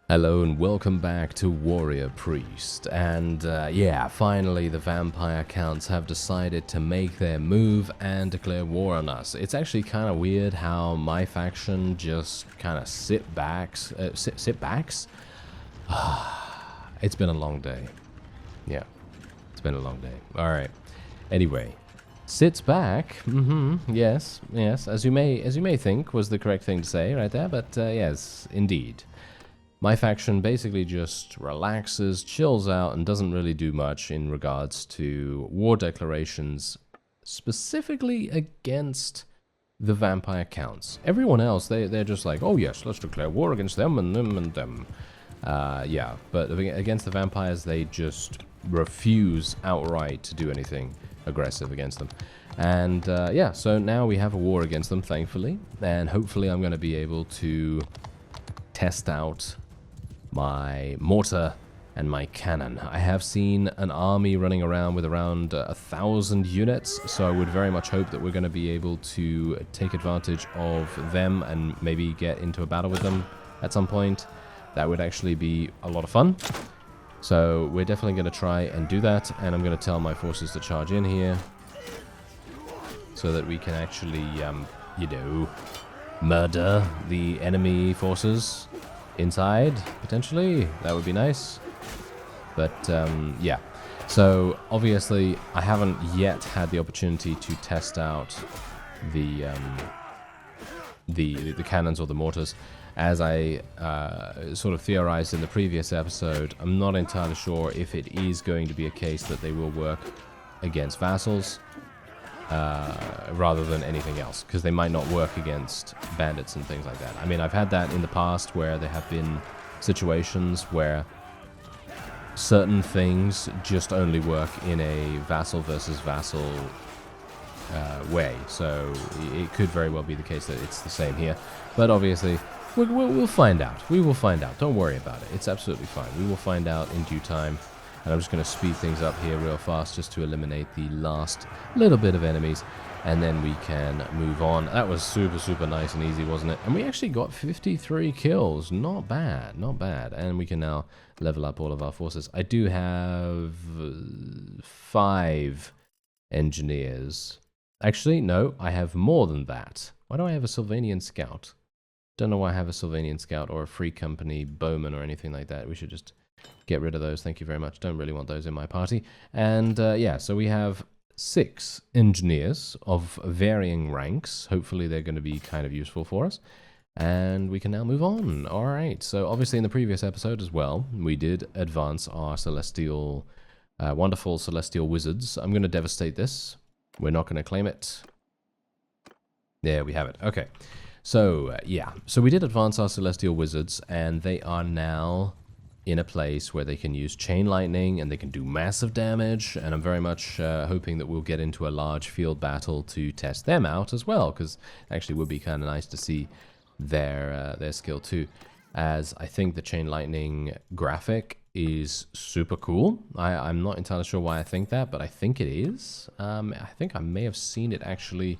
Hello and welcome back to Warrior Priest, and yeah, finally the vampire counts have decided to make their move and declare war on us. It's actually kind of weird how my faction just kind of sit backs. It's been a long day. Yeah, it's been a long day. Alright, anyway, sits back, yes, as you may think was the correct thing to say right there, but yes, indeed. My faction basically just relaxes, chills out, and doesn't really do much in regards to war declarations, specifically against the vampire counts. Everyone else, they're just like, oh yes, let's declare war against them and them and them. Yeah, but against the vampires, they just refuse outright to do anything aggressive against them. And yeah, so now we have a war against them, thankfully, and hopefully I'm going to be able to test out my mortar and my cannon. I have seen an army running around with around 1,000 units, so I would very much hope that we're going to be able to take advantage of them and maybe get into a battle with them at some point. That would actually be a lot of fun. So we're definitely going to try and do that, and I'm going to tell my forces to charge in here so that we can actually, you know, murder the enemy forces inside, potentially. That would be nice. But yeah, so obviously I haven't yet had the opportunity to test out the cannons or the mortars. As I sort of theorized in the previous episode, I'm not entirely sure if it is going to be a case that they will work against vassals rather than anything else, because they might not work against bandits and things like that. I mean, I've had that in the past where there have been situations where certain things just only work in a vassal versus vassal way, so it could very well be the case that it's the same here. But obviously, we'll find out. We will find out. Don't worry about it. It's absolutely fine. We will find out in due time. And I'm just going to speed things up here real fast just to eliminate the last little bit of enemies. And then we can move on. That was super nice and easy, wasn't it? And we actually got 53 kills. Not bad, not bad. And we can now level up all of our forces. I do have 5 engineers. Actually, no, I have more than that. Why do I have a Sylvanian scout? Don't know why I have a Sylvanian scout or a free company bowman or anything like that. We should just get rid of those, thank you very much. Don't really want those in my party. And yeah, so we have 6 engineers of varying ranks. Hopefully they're going to be kind of useful for us. And we can now move on. Alright, so obviously in the previous episode as well, we did advance our celestial, wonderful celestial wizards. I'm going to devastate this. We're not going to claim it. There we have it. Okay, so yeah, so we did advance our celestial wizards, and they are now in a place where they can use chain lightning and they can do massive damage, and I'm very much hoping that we'll get into a large field battle to test them out as well, because actually it would be kind of nice to see their skill too, as I think the chain lightning graphic is super cool. I'm not entirely sure why I think that, but I think it is. I think I may have seen it actually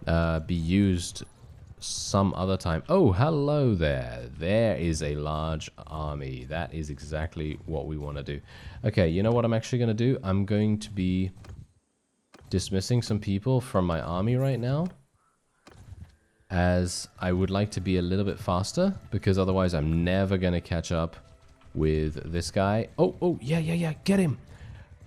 be used some other time. Oh, hello there. There is a large army. That is exactly what we want to do. Okay, you know what I'm actually going to do? I'm going to be dismissing some people from my army right now, as I would like to be a little bit faster, because otherwise I'm never going to catch up with this guy. Oh, yeah, get him.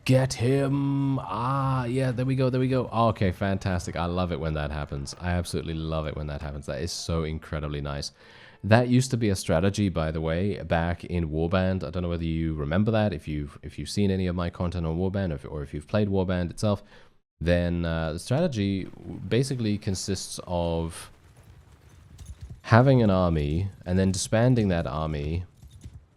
Get him! Ah, yeah, there we go. Oh, okay, fantastic. I love it when that happens. I absolutely love it when that happens. That is so incredibly nice. That used to be a strategy, by the way, back in Warband. I don't know whether you remember that. If you've seen any of my content on Warband, or if you've played Warband itself, then the strategy basically consists of having an army and then disbanding that army,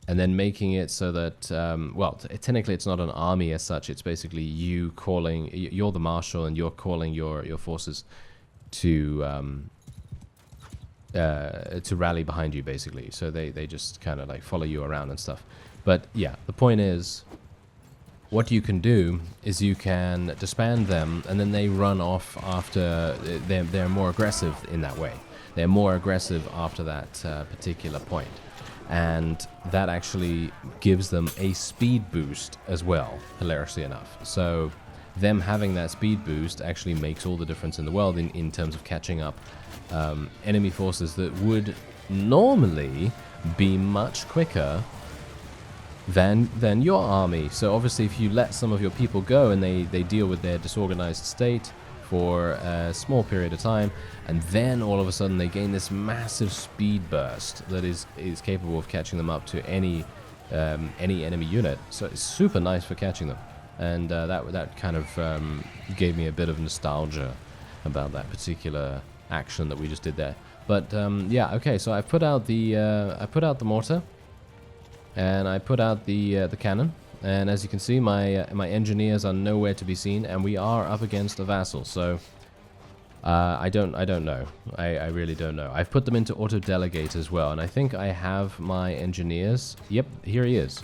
and then making it so that, well, technically it's not an army as such. It's basically you calling, you're the marshal, and you're calling your forces to rally behind you, basically. So they just kind of like follow you around and stuff. But yeah, the point is, what you can do is you can disband them, and then they run off after. They're more aggressive in that way. They're more aggressive after that particular point. and that actually gives them a speed boost as well, hilariously enough. So them having that speed boost actually makes all the difference in the world in terms of catching up enemy forces that would normally be much quicker than your army. So obviously if you let some of your people go and they deal with their disorganized state for a small period of time, and then all of a sudden they gain this massive speed burst that is capable of catching them up to any enemy unit. So it's super nice for catching them, and that kind of gave me a bit of nostalgia about that particular action that we just did there. But yeah, okay. So I put out the mortar, and I put out the cannon. And as you can see, my engineers are nowhere to be seen, and we are up against a vassal. So I don't know. I really don't know. I've put them into auto delegate as well, and I think I have my engineers. Yep, here he is.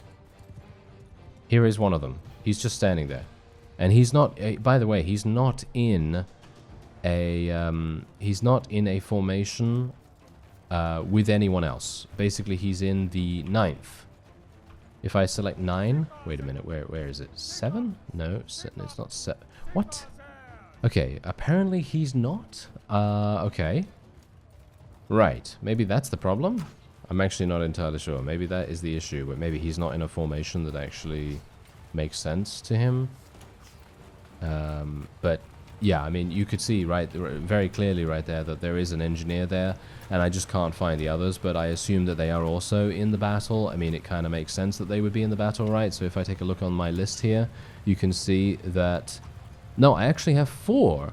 Here is one of them. He's just standing there, and he's not. By the way, he's not in a formation with anyone else. Basically, he's in the 9th. If I select 9, wait a minute, where is it? 7? No, it's not 7. What? Okay, apparently he's not. Okay. Right, maybe that's the problem? I'm actually not entirely sure. Maybe that is the issue, but maybe he's not in a formation that actually makes sense to him. But yeah, I mean, you could see very clearly right there that there is an engineer there, and I just can't find the others, but I assume that they are also in the battle. I mean, it kind of makes sense that they would be in the battle, right? So if I take a look on my list here, you can see that... No, I actually have 4.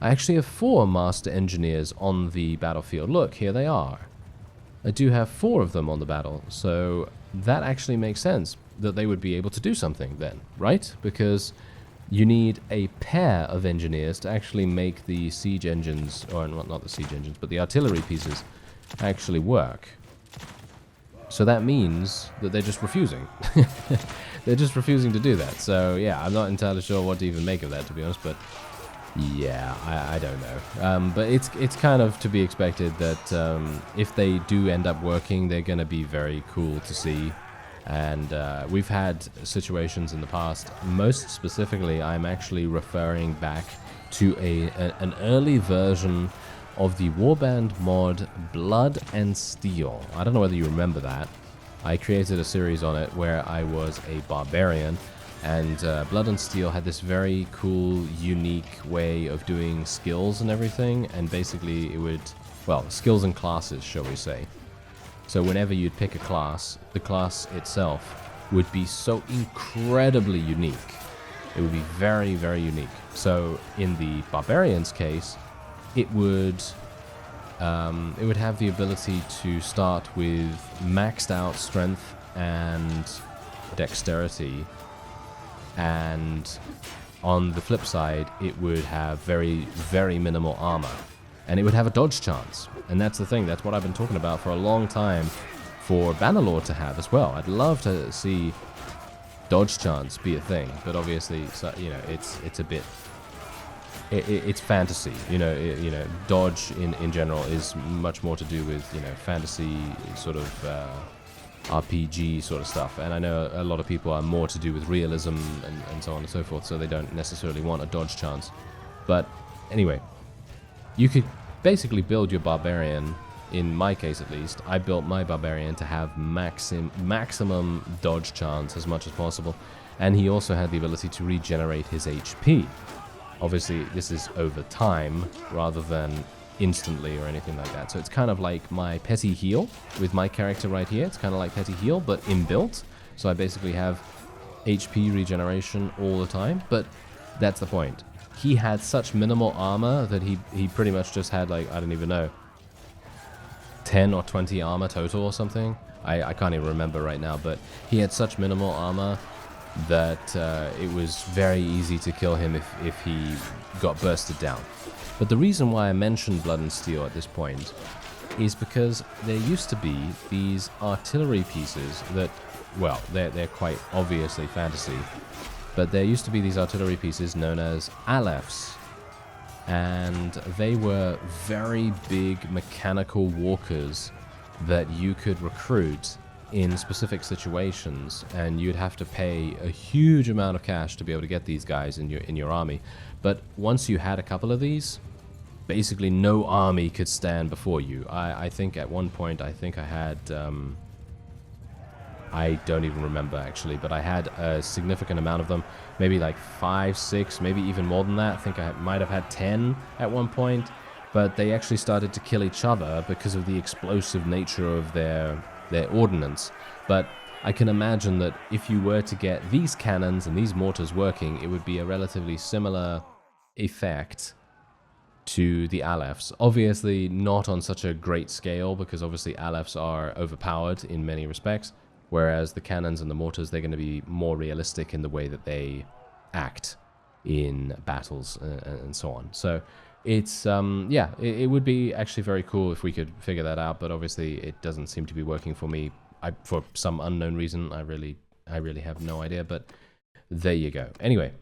I actually have 4 master engineers on the battlefield. Look, here they are. I do have 4 of them on the battle, so that actually makes sense that they would be able to do something then, right? Because you need a pair of engineers to actually make the siege engines, or not the siege engines, but the artillery pieces actually work. So that means that they're just refusing. They're just refusing to do that. So yeah, I'm not entirely sure what to even make of that, to be honest, but yeah, I don't know. But it's kind of to be expected that if they do end up working, they're going to be very cool to see. And we've had situations in the past. Most specifically, I'm actually referring back to an early version of the warband mod Blood and Steel. I don't know whether you remember that. I created a series on it where I was a barbarian, and Blood and Steel had this very cool, unique way of doing skills and everything, and basically it would, well, skills and classes, shall we say. So whenever you'd pick a class, the class itself would be so incredibly unique. It would be very, very unique. So in the Barbarian's case, it would have the ability to start with maxed out strength and dexterity, and on the flip side, it would have very, very minimal armor. And it would have a dodge chance. And that's the thing. That's what I've been talking about for a long time for Bannerlord to have as well. I'd love to see dodge chance be a thing. But obviously, so, you know, it's a bit... It's fantasy. You know, dodge in general is much more to do with, you know, fantasy sort of RPG sort of stuff. And I know a lot of people are more to do with realism and so on and so forth. So they don't necessarily want a dodge chance. But anyway... You could basically build your barbarian, in my case at least, I built my barbarian to have maximum dodge chance as much as possible, and he also had the ability to regenerate his HP. Obviously, this is over time, rather than instantly or anything like that. So it's kind of like my petty heal with my character right here. It's kind of like petty heal, but inbuilt. So I basically have HP regeneration all the time, but that's the point. He had such minimal armor that he pretty much just had, like, I don't even know, 10 or 20 armor total or something. I can't even remember right now, but he had such minimal armor that it was very easy to kill him if he got bursted down. But the reason why I mentioned Blood and Steel at this point is because there used to be these artillery pieces that, well, they're quite obviously fantasy, but there used to be these artillery pieces known as Alephs, and they were very big mechanical walkers that you could recruit in specific situations, and you'd have to pay a huge amount of cash to be able to get these guys in your army. But once you had a couple of these, basically no army could stand before you. I think at one point, I think I had, I don't even remember actually, but I had a significant amount of them, maybe like 5, 6, maybe even more than that. I think I might have had 10 at one point, but they actually started to kill each other because of the explosive nature of their ordnance. But I can imagine that if you were to get these cannons and these mortars working, it would be a relatively similar effect to the Alephs. Obviously not on such a great scale, because obviously Alephs are overpowered in many respects, whereas the cannons and the mortars, they're going to be more realistic in the way that they act in battles and so on. So it's, yeah, it would be actually very cool if we could figure that out, but obviously it doesn't seem to be working for me. For some unknown reason, I really have no idea, but there you go. Anyway,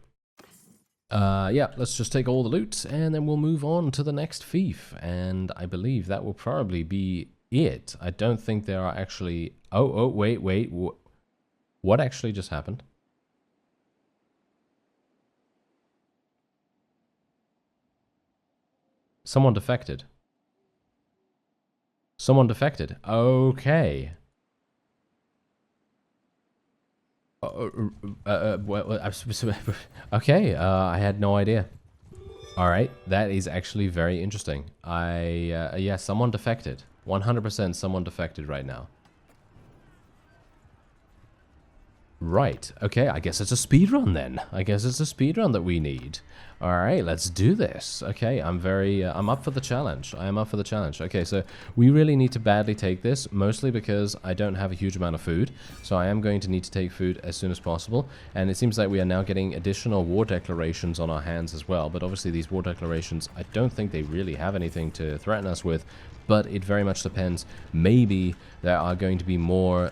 yeah, let's just take all the loot, and then we'll move on to the next fief, and I believe that will probably be it. I don't think there are actually... Oh, wait, what actually just happened? Someone defected. Someone defected. Okay. Okay, I had no idea. Alright, that is actually very interesting. Yeah, someone defected. 100% someone defected right now. Right, okay, I guess it's a speedrun then. I guess it's a speedrun that we need. Alright, let's do this. Okay, I'm up for the challenge. I am up for the challenge. Okay, so we really need to badly take this, mostly because I don't have a huge amount of food. So I am going to need to take food as soon as possible. And it seems like we are now getting additional war declarations on our hands as well. But obviously these war declarations, I don't think they really have anything to threaten us with. But it very much depends. Maybe there are going to be more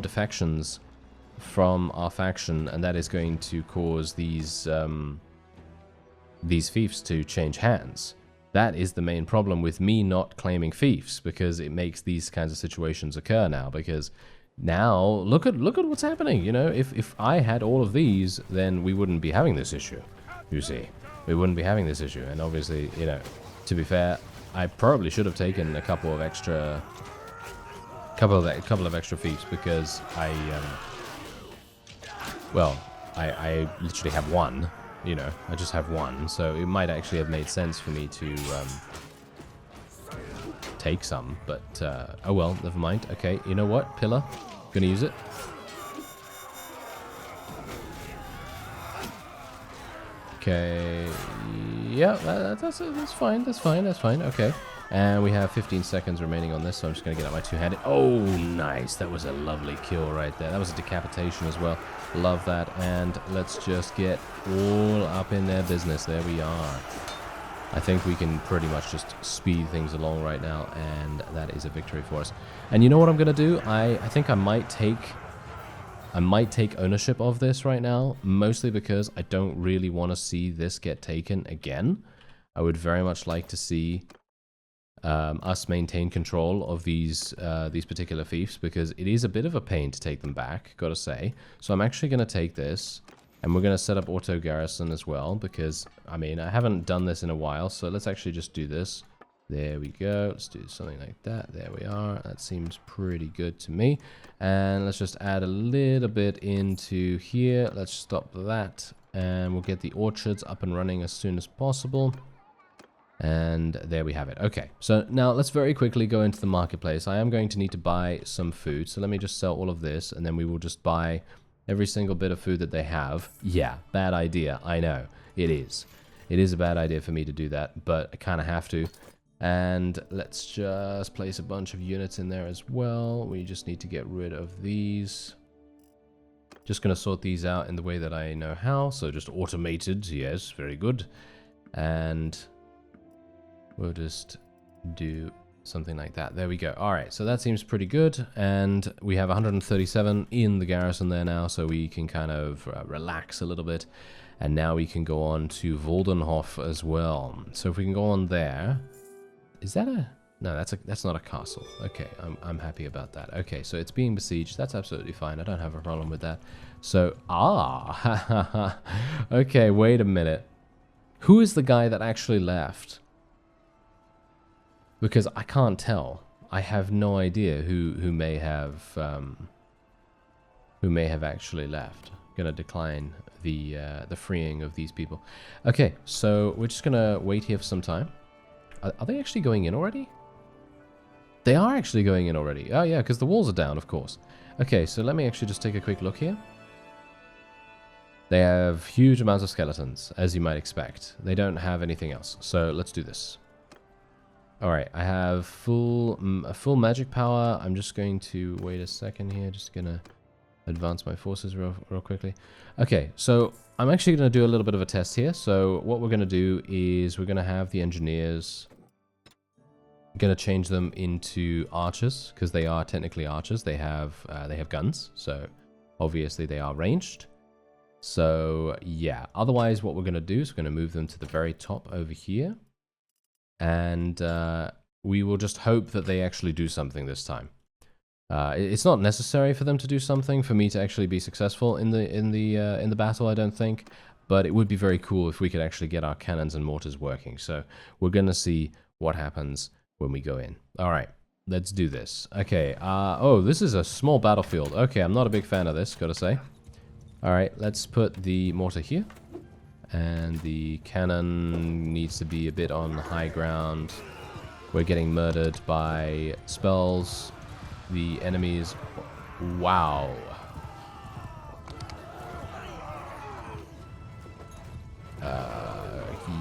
defections from our faction, and that is going to cause these fiefs to change hands. That is the main problem with me not claiming fiefs, because it makes these kinds of situations occur now. Because now look at what's happening. You know, if I had all of these, then we wouldn't be having this issue. You see, we wouldn't be having this issue. And obviously, you know, to be fair, I probably should have taken a couple of extra fiefs, because well, I literally have one, you know, I just have one, so it might actually have made sense for me to take some, but oh well, never mind. Okay, you know what, pillar, gonna use it. Okay, yeah, that's fine, okay. And we have 15 seconds remaining on this, so I'm just going to get out my two-handed. Oh, nice. That was a lovely kill right there. That was a decapitation as well. Love that. And let's just get all up in their business. There we are. I think we can pretty much just speed things along right now, and that is a victory for us. And you know what I'm going to do? I think I might take ownership of this right now, mostly because I don't really want to see this get taken again. I would very much like to see us maintain control of these particular fiefs, because it is a bit of a pain to take them back, gotta say. So I'm actually going to take this, and we're going to set up auto garrison as well, because, I mean, I haven't done this in a while, so let's actually just do this. There we go. Let's do something like that. There we are. That seems pretty good to me. And let's just add a little bit into here. Let's stop that, and we'll get the orchards up and running as soon as possible. And there we have it. Okay, so now let's very quickly go into the marketplace. I am going to need to buy some food, so let me just sell all of this, and then we will just buy every single bit of food that they have. Yeah, bad idea, I know. It is. It is a bad idea for me to do that, but I kind of have to. And let's just place a bunch of units in there as well. We just need to get rid of these. Just going to sort these out in the way that I know how, so just automated, yes, very good. And we'll just do something like that. There we go. All right, so that seems pretty good. And we have 137 in the garrison there now, so we can kind of relax a little bit. And now we can go on to Voldenhof as well. So if we can go on there. Is that a... No, that's not a castle. Okay, I'm happy about that. Okay, so it's being besieged. That's absolutely fine. I don't have a problem with that. So, okay, wait a minute. Who is the guy that actually left? Because I can't tell. I have no idea who may have actually left. Gonna decline the freeing of these people. Okay, so we're just gonna wait here for some time. Are they actually going in already? They are actually going in already. Oh yeah, because the walls are down, of course. Okay, so let me actually just take a quick look here. They have huge amounts of skeletons, as you might expect. They don't have anything else. So let's do this. Alright, I have full magic power. I'm just going to wait a second here. Just gonna advance my forces real quickly. Okay, so I'm actually going to do a little bit of a test here. So what we're going to do is we're going to have the engineers... going to change them into archers, because they are technically archers. They have guns, so obviously they are ranged. So yeah, otherwise what we're going to do is we're going to move them to the very top over here. And we will just hope that they actually do something this time. It's not necessary for them to do something for me to actually be successful in the battle, I don't think. But it would be very cool if we could actually get our cannons and mortars working. So we're going to see what happens when we go in. All right, let's do this. Okay. Oh, this is a small battlefield. Okay, I'm not a big fan of this, gotta say. All right, let's put the mortar here. And the cannon needs to be a bit on high ground. We're getting murdered by spells. The enemies... Wow.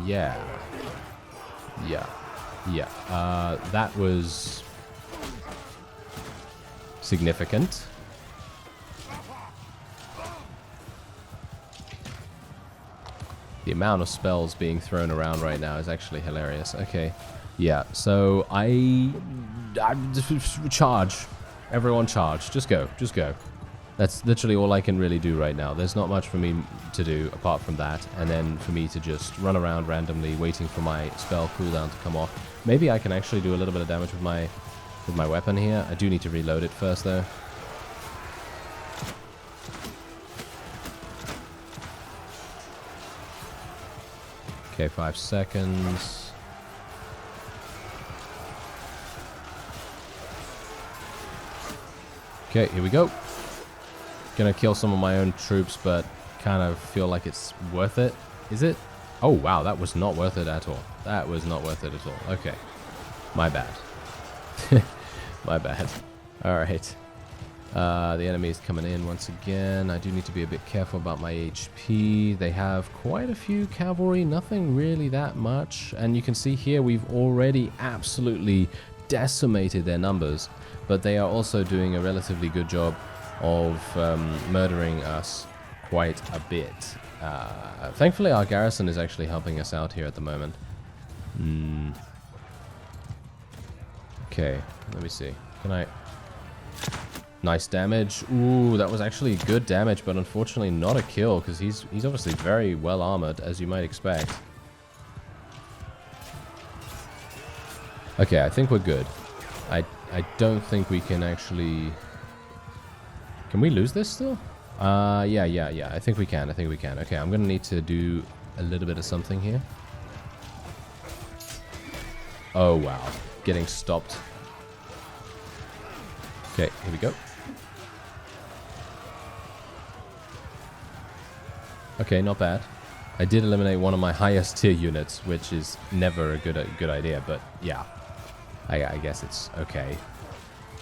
Yeah. That was... significant. The amount of spells being thrown around right now is actually hilarious. Okay, yeah, so I charge. Everyone charge. Just go, just go. That's literally all I can really do right now. There's not much for me to do apart from that, and then for me to just run around randomly waiting for my spell cooldown to come off. Maybe I can actually do a little bit of damage with my weapon here. I do need to reload it first though. Okay, 5 seconds. Okay, here we go. Gonna kill some of my own troops, but kind of feel like it's worth it. Is it? Oh, wow, that was not worth it at all. That was not worth it at all. Okay. My bad. My bad. Alright. The enemy is coming in once again. I do need to be a bit careful about my HP. They have quite a few cavalry, nothing really that much. And you can see here we've already absolutely decimated their numbers. But they are also doing a relatively good job of murdering us quite a bit. Thankfully our garrison is actually helping us out here at the moment. Okay, let me see. Can I... Nice damage. Ooh, that was actually good damage, but unfortunately not a kill, because he's obviously very well armored, as you might expect. Okay, I think we're good. I don't think we can actually... Can we lose this still? Yeah. I think we can. Okay, I'm gonna need to do a little bit of something here. Oh, wow. Getting stopped. Okay, here we go. Okay, not bad. I did eliminate one of my highest tier units, which is never a good idea, but yeah. I guess it's okay.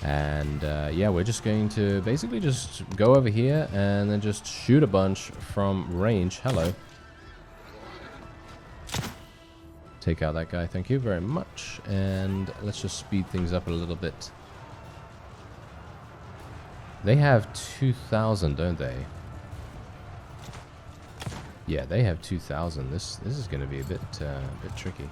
And yeah, we're just going to basically just go over here and then just shoot a bunch from range. Hello. Take out that guy, thank you very much. And let's just speed things up a little bit. They have 2,000, don't they? Yeah, they have 2,000. This is going to be a bit tricky.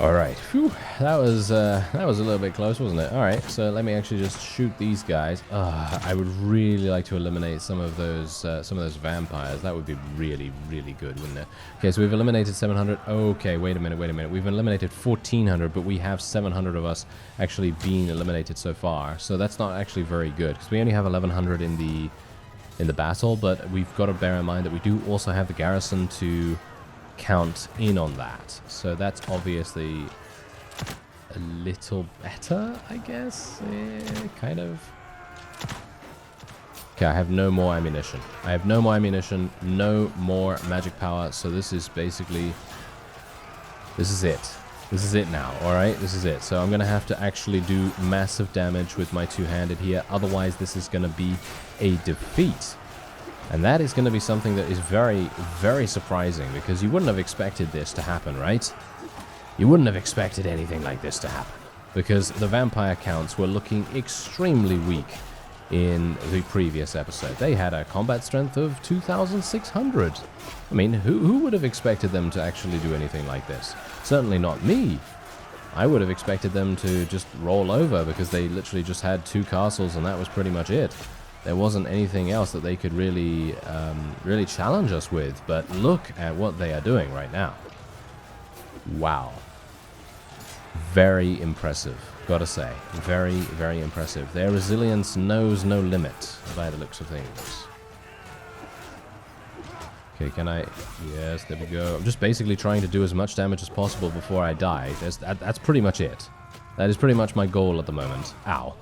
Alright, phew, that was a little bit close, wasn't it? Alright, so let me actually just shoot these guys. I would really like to eliminate some of those vampires. That would be really, really good, wouldn't it? Okay, so we've eliminated 700. Okay, wait a minute. We've eliminated 1,400, but we have 700 of us actually being eliminated so far. So that's not actually very good, because we only have 1,100 in the battle, but we've got to bear in mind that we do also have the garrison to count in on that, so that's obviously a little better, I guess. Kind of. Okay, I have no more ammunition. No more magic power, so this is basically, this is it now. All right, this is it. So I'm gonna have to actually do massive damage with my two-handed here, otherwise this is gonna be a defeat. And that is going to be something that is very, very surprising, because you wouldn't have expected this to happen, right? You wouldn't have expected anything like this to happen, because the vampire counts were looking extremely weak in the previous episode. They had a combat strength of 2,600. I mean, who would have expected them to actually do anything like this? Certainly not me. I would have expected them to just roll over, because they literally just had 2 castles and that was pretty much it. There wasn't anything else that they could really, really challenge us with. But look at what they are doing right now. Wow. Very impressive, gotta say. Very, very impressive. Their resilience knows no limit, by the looks of things. Okay, can I... Yes, there we go. I'm just basically trying to do as much damage as possible before I die. That's pretty much it. That is pretty much my goal at the moment. Ow.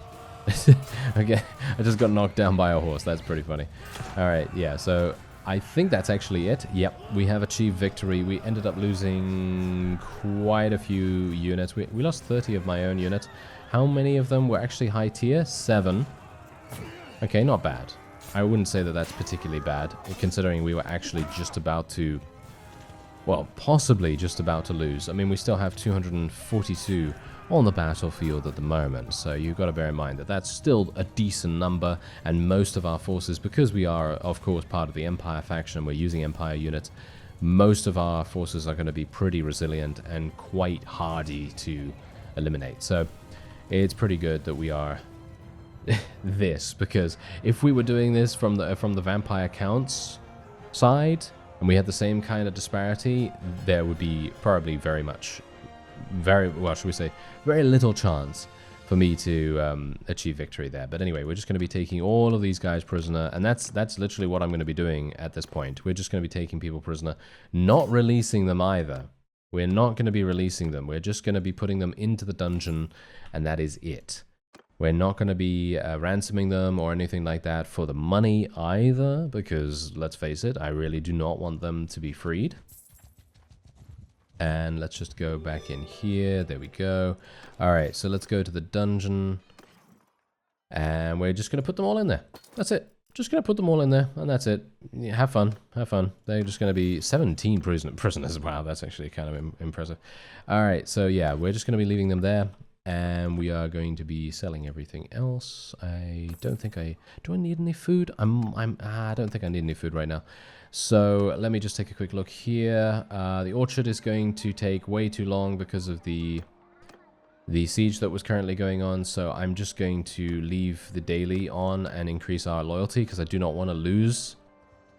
Okay, I just got knocked down by a horse. That's pretty funny. Alright, yeah, so I think that's actually it. Yep, we have achieved victory. We ended up losing quite a few units. We lost 30 of my own units. How many of them were actually high tier? 7. Okay, not bad. I wouldn't say that that's particularly bad, considering we were actually just about to... Well, possibly just about to lose. I mean, we still have 242 on the battlefield at the moment, so you've got to bear in mind that that's still a decent number, and most of our forces, because we are, of course, part of the Empire faction, we're using Empire units, most of our forces are going to be pretty resilient and quite hardy to eliminate. So it's pretty good that we are this, because if we were doing this from the vampire counts side, and we had the same kind of disparity, there would be probably very little chance for me to achieve victory there. But anyway, we're just going to be taking all of these guys prisoner, and that's literally what I'm going to be doing at this point. We're just going to be taking people prisoner, not releasing them either. We're not going to be releasing them. We're just going to be putting them into the dungeon, and that is it. We're not going to be ransoming them or anything like that for the money either, because let's face it, I really do not want them to be freed. And let's just go back in here. There we go. All right, so let's go to the dungeon. And we're just going to put them all in there. That's it. Just going to put them all in there, and that's it. Yeah, have fun. Have fun. They're just going to be 17 prisoners. Wow, that's actually kind of impressive. All right, so yeah, we're just going to be leaving them there. And we are going to be selling everything else. I don't think do I need any food? I don't think I need any food right now. So let me just take a quick look here. The orchard is going to take way too long because of the siege that was currently going on. So I'm just going to leave the daily on and increase our loyalty, because I do not want to lose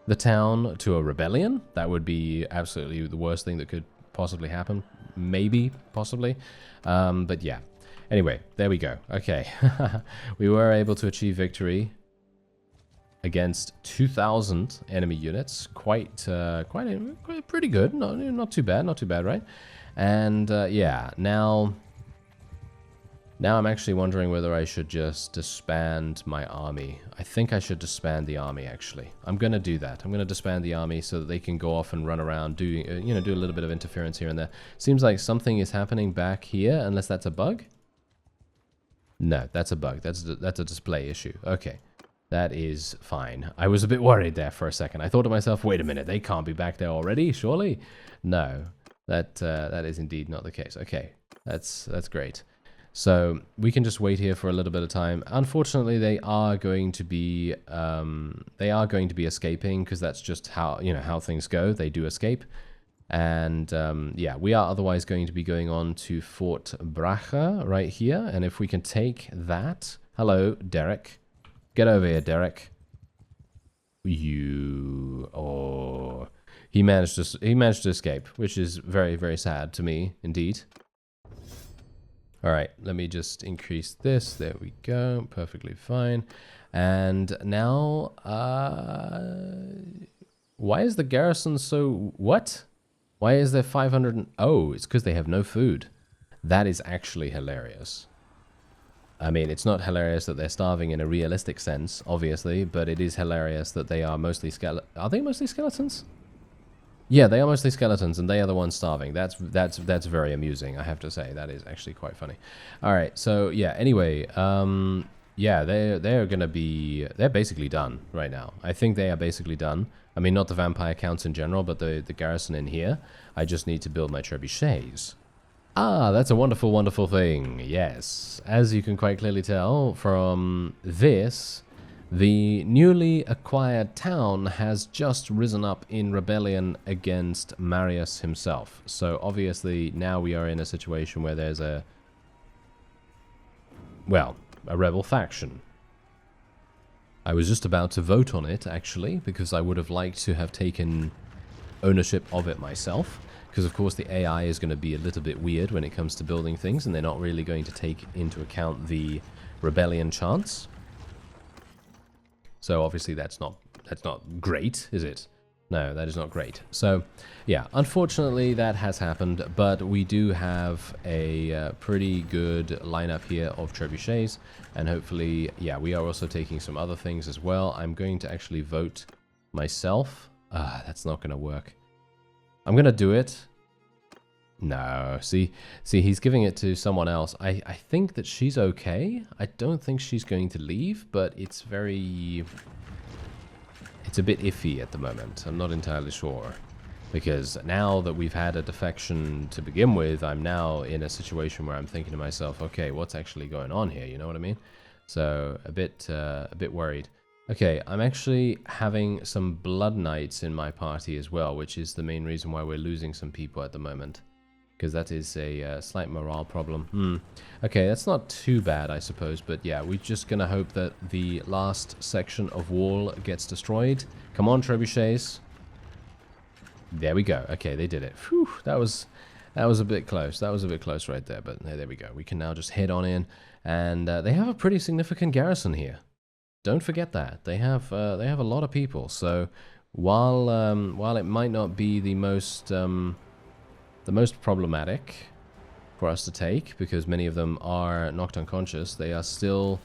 the town to a rebellion. That would be absolutely the worst thing that could possibly happen. Maybe, possibly. But yeah. Anyway, there we go. Okay. We were able to achieve victory against 2,000 enemy units. Quite pretty good. Not too bad, right? And yeah, now I'm actually wondering whether I should just disband my army. I think I should disband the army, actually. I'm going to do that. I'm going to disband the army so that they can go off and run around, do a little bit of interference here and there. Seems like something is happening back here, unless that's a bug. No, that's a bug. That's a display issue. Okay. That is fine. I was a bit worried there for a second. I thought to myself, wait a minute, they can't be back there already, surely? No, that is indeed not the case. Okay, that's great. So we can just wait here for a little bit of time. Unfortunately, they are going to be escaping, because that's just how, you know, how things go. They do escape. And yeah, we are otherwise going to be going on to Fort Bracha right here. And if we can take that. Hello, Derek. Get over here, Derek. Oh, he managed to escape, which is very, very sad to me, indeed. All right, let me just increase this. There we go, perfectly fine. And now, why is the garrison so... What? Why is there 500... Oh, it's because they have no food. That is actually hilarious. I mean, it's not hilarious that they're starving in a realistic sense, obviously, but it is hilarious that they are mostly Are they mostly skeletons? Yeah, they are mostly skeletons, and they are the ones starving. That's very amusing, I have to say. That is actually quite funny. All right, so yeah. Anyway, yeah, they're gonna be... They're basically done right now. I think they are basically done. I mean, not the vampire counts in general, but the garrison in here. I just need to build my trebuchets. Ah, that's a wonderful, wonderful thing. Yes. As you can quite clearly tell from this, the newly acquired town has just risen up in rebellion against Marius himself. So obviously now we are in a situation where there's a rebel faction. I was just about to vote on it, actually, because I would have liked to have taken ownership of it myself. Because, of course, the AI is going to be a little bit weird when it comes to building things, and they're not really going to take into account the rebellion chance. So, obviously, that's not great, is it? No, that is not great. So, yeah, unfortunately, that has happened, but we do have a pretty good lineup here of trebuchets, and hopefully, yeah, we are also taking some other things as well. I'm going to actually vote myself. That's not going to work. I'm going to do it. No, see, he's giving it to someone else. I think that she's okay. I don't think she's going to leave, but it's a bit iffy at the moment. I'm not entirely sure. Because now that we've had a defection to begin with, I'm now in a situation where I'm thinking to myself, okay, what's actually going on here? You know what I mean? So a bit worried. Okay, I'm actually having some Blood Knights in my party as well, which is the main reason why we're losing some people at the moment. Because that is a slight morale problem. Okay, that's not too bad, I suppose, but yeah, we're just gonna hope that the last section of wall gets destroyed. Come on, trebuchets. There we go. Okay, they did it. Phew, that was a bit close. That was a bit close right there, but there we go. We can now just head on in, and they have a pretty significant garrison here. Don't forget that they have a lot of people. So while it might not be the most problematic for us to take, because many of them are knocked unconscious, they are still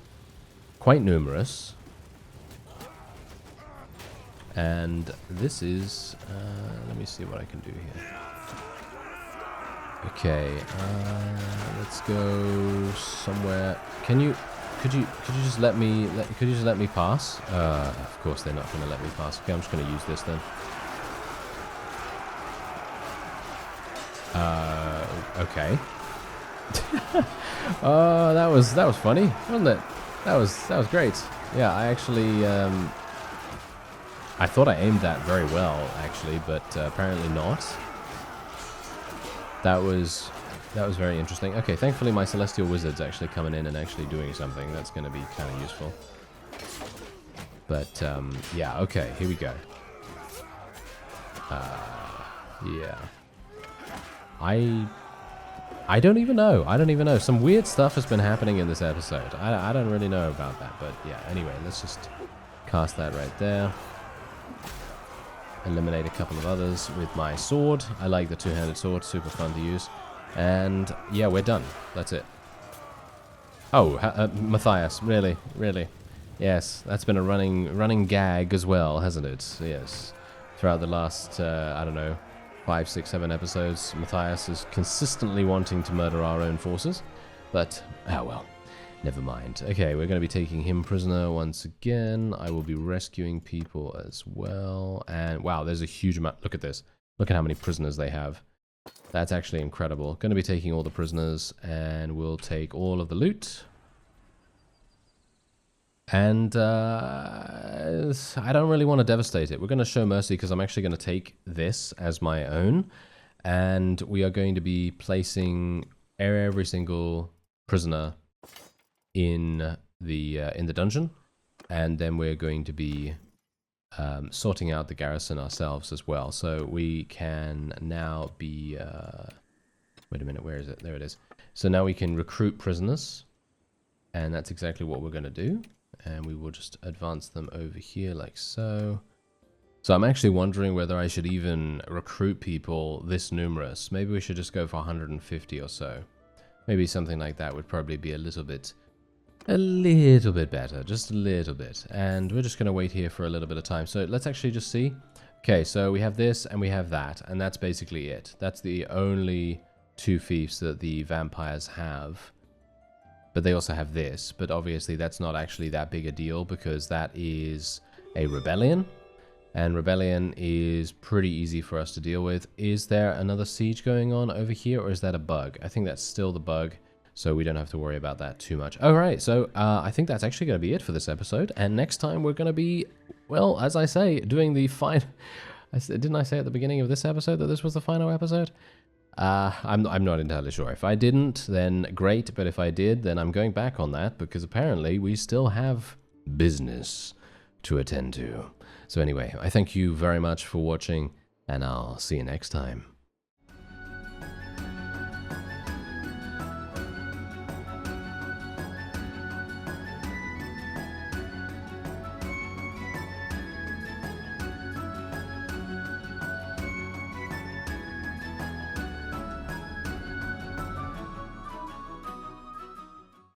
quite numerous. And this is let me see what I can do here. Okay, let's go somewhere. Could you just let me pass? Of course they're not going to let me pass. Okay, I'm just going to use this then. Okay. Oh, that was funny, wasn't it? That was great. Yeah, I actually I thought I aimed that very well actually, but apparently not. That was very interesting. Okay, thankfully my Celestial Wizard's actually coming in and actually doing something. That's going to be kind of useful. But, yeah, okay, here we go. Yeah. I don't even know. I don't even know. Some weird stuff has been happening in this episode. I don't really know about that, but yeah, anyway, let's just cast that right there. Eliminate a couple of others with my sword. I like the two-handed sword, super fun to use. And yeah, we're done. That's it. Oh, Matthias, really? Yes, that's been a running gag as well, hasn't it? Yes. Throughout the last, I don't know, 5, 6, 7 episodes, Matthias is consistently wanting to murder our own forces. But, oh well. Never mind. Okay, we're going to be taking him prisoner once again. I will be rescuing people as well. And wow, there's a huge amount. Look at this. Look at how many prisoners they have. That's actually incredible. Going to be taking all the prisoners, and we'll take all of the loot. And I don't really want to devastate it. We're going to show mercy because I'm actually going to take this as my own. And we are going to be placing every single prisoner in the dungeon. And then we're going to be sorting out the garrison ourselves as well. So we can now be... wait a minute, where is it? There it is. So now we can recruit prisoners. And that's exactly what we're going to do. And we will just advance them over here like so. So I'm actually wondering whether I should even recruit people this numerous. Maybe we should just go for 150 or so. Maybe something like that would probably be a little bit better, just a little bit. And we're just going to wait here for a little bit of time. So let's actually just see. Okay, so we have this and we have that, and that's basically it. That's the only two fiefs that the vampires have. But they also have this, but obviously that's not actually that big a deal because that is a rebellion. And rebellion is pretty easy for us to deal with. Is there another siege going on over here, or is that a bug? I think that's still the bug, so we don't have to worry about that too much. Alright, so I think that's actually going to be it for this episode. And next time we're going to be, well, as I say, doing the final... Didn't I say at the beginning of this episode that this was the final episode? I'm not entirely sure. If I didn't, then great, but if I did, then I'm going back on that, because apparently we still have business to attend to. So anyway, I thank you very much for watching, and I'll see you next time.